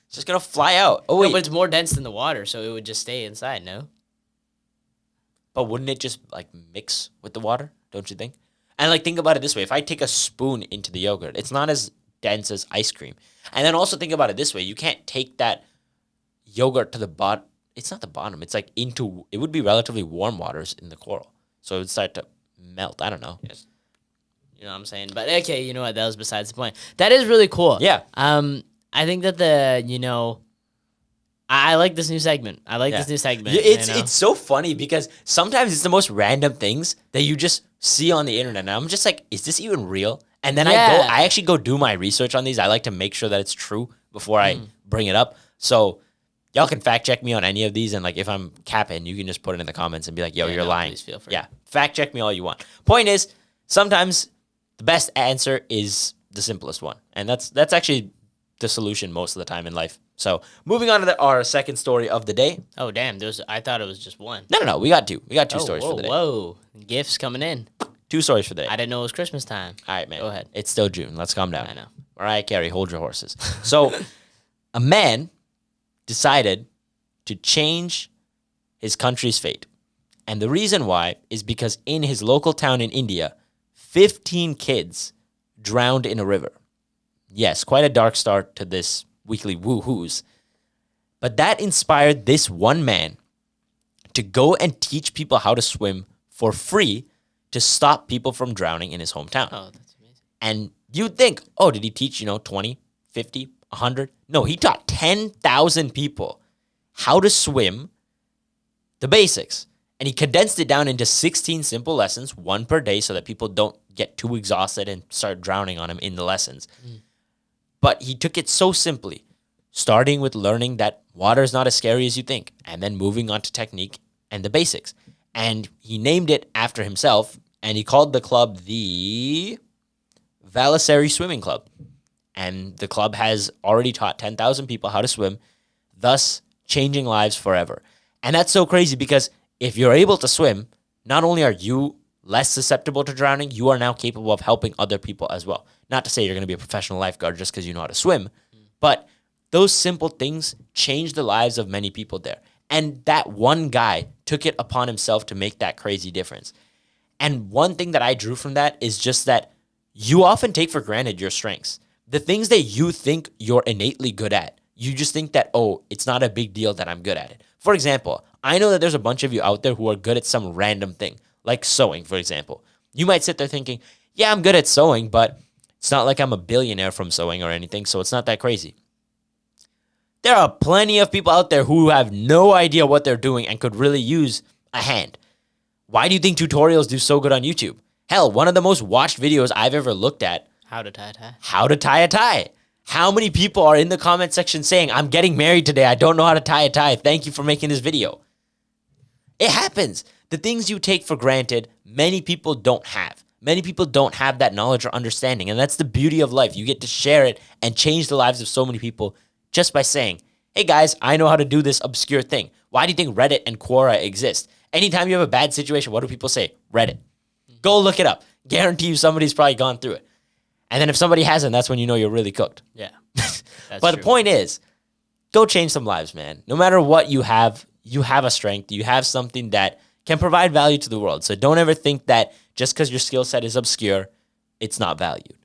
It's just gonna fly out. Oh No, wait, but it's more dense than the water, so it would just stay inside. No. but wouldn't it just like mix with the water? Don't you think? And like think about it this way: if I take a spoon into the yogurt, it's not as dense as ice cream. And then also think about it this way: you can't take that yogurt to the bottom. It's not the bottom. It's like into. It would be relatively warm waters in the coral, so it would start to melt. I don't know. Yes. You know what I'm saying? But okay, you know what? That was besides the point. That is really cool. Yeah. I think that I like this new segment. I like this new segment. It's so funny because sometimes it's the most random things that you just see on the internet. And I'm just like, is this even real? And then I actually go do my research on these. I like to make sure that it's true before I bring it up. So y'all can fact check me on any of these. And like, if I'm capping, you can just put it in the comments and be like, yo, you're lying. Please feel free. Yeah. Fact check me all you want. Point is, sometimes the best answer is the simplest one. And that's actually the solution most of the time in life. So moving on to our second story of the day. Oh, damn. I thought it was just one. No. We got two. We got two stories for the day. Whoa. Gifts coming in. 2 stories for the day. I didn't know it was Christmas time. All right, man. Go ahead. It's still June. Let's calm down. I know. Mariah Carey, hold your horses. So a man decided to change his country's fate. And the reason why is because in his local town in India, 15 kids drowned in a river. Yes, quite a dark start to this weekly woohoos. But that inspired this one man to go and teach people how to swim for free to stop people from drowning in his hometown. Oh, that's amazing. And you'd think, oh, did he teach, 20, 50, 100? No, he taught 10,000 people how to swim, the basics. And he condensed it down into 16 simple lessons, 1 per day, so that people don't get too exhausted and start drowning on him in the lessons. But he took it so simply, starting with learning that water is not as scary as you think, and then moving on to technique and the basics. And he named it after himself, and he called the club the Vallisari Swimming Club. And the club has already taught 10,000 people how to swim, thus changing lives forever. And that's so crazy because if you're able to swim, not only are you less susceptible to drowning, you are now capable of helping other people as well. Not to say you're going to be a professional lifeguard just because you know how to swim, but those simple things change the lives of many people there. And that one guy took it upon himself to make that crazy difference. And one thing that I drew from that is just that you often take for granted your strengths. The things that you think you're innately good at, you just think that, oh, it's not a big deal that I'm good at it. For example, I know that there's a bunch of you out there who are good at some random thing, like sewing, for example. You might sit there thinking, yeah, I'm good at sewing, but it's not like I'm a billionaire from sewing or anything, so it's not that crazy. There are plenty of people out there who have no idea what they're doing and could really use a hand. Why do you think tutorials do so good on YouTube? Hell, one of the most watched videos I've ever looked at. How to tie a tie. How to tie a tie. How many people are in the comment section saying, I'm getting married today. I don't know how to tie a tie. Thank you for making this video. It happens. The things you take for granted, many people don't have. Many people don't have that knowledge or understanding. And that's the beauty of life. You get to share it and change the lives of so many people just by saying, hey guys, I know how to do this obscure thing. Why do you think Reddit and Quora exist? Anytime you have a bad situation, what do people say? Reddit. Go look it up. Guarantee you somebody's probably gone through it. And then if somebody hasn't, that's when you know you're really cooked. Yeah. But the point is, go change some lives, man. No matter what you have a strength. You have something that can provide value to the world. So don't ever think that Just because your skill set is obscure, it's not valued.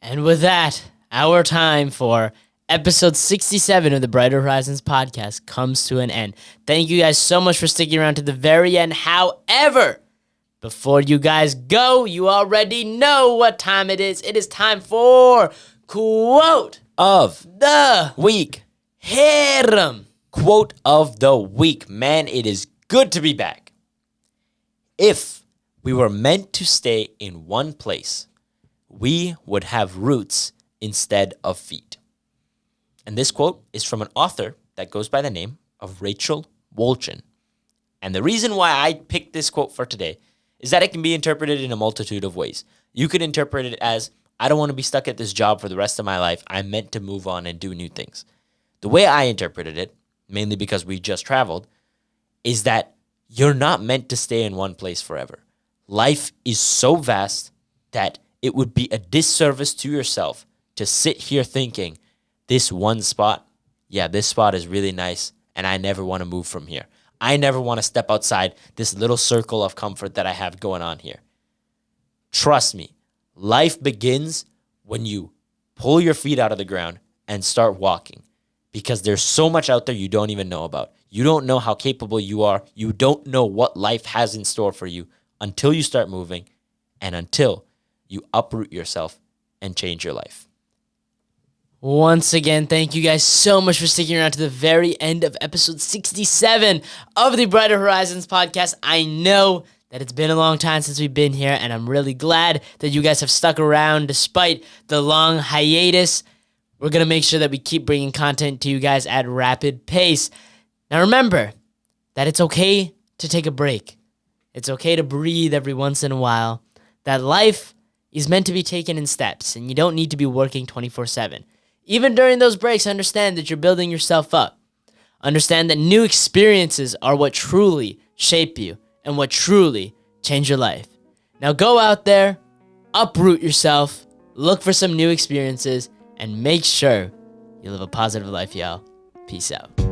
And with that, our time for episode 67 of the Brighter Horizons podcast comes to an end. Thank you guys so much for sticking around to the very end. However, before you guys go, you already know what time it is. It is time for Quote Of the Week. Hit 'em. Quote of the week. Man, it is good to be back. If we were meant to stay in one place, we would have roots instead of feet. And this quote is from an author that goes by the name of Rachel Wolchin. And the reason why I picked this quote for today is that it can be interpreted in a multitude of ways. You could interpret it as, I don't want to be stuck at this job for the rest of my life. I'm meant to move on and do new things. The way I interpreted it, mainly because we just traveled, is that you're not meant to stay in one place forever. Life is so vast that it would be a disservice to yourself to sit here thinking, this one spot, this spot is really nice, and I never want to move from here. I never want to step outside this little circle of comfort that I have going on here. Trust me, life begins when you pull your feet out of the ground and start walking, because there's so much out there you don't even know about. You don't know how capable you are. You don't know what life has in store for you until you start moving and until you uproot yourself and change your life. Once again, thank you guys so much for sticking around to the very end of episode 67 of the Brighter Horizons podcast. I know that it's been a long time since we've been here, and I'm really glad that you guys have stuck around despite the long hiatus. We're going to make sure that we keep bringing content to you guys at rapid pace. Now remember that it's okay to take a break. It's okay to breathe every once in a while. That life is meant to be taken in steps, and you don't need to be working 24/7. Even during those breaks, understand that you're building yourself up. Understand that new experiences are what truly shape you and what truly change your life. Now go out there, uproot yourself, look for some new experiences, and make sure you live a positive life, y'all. Peace out.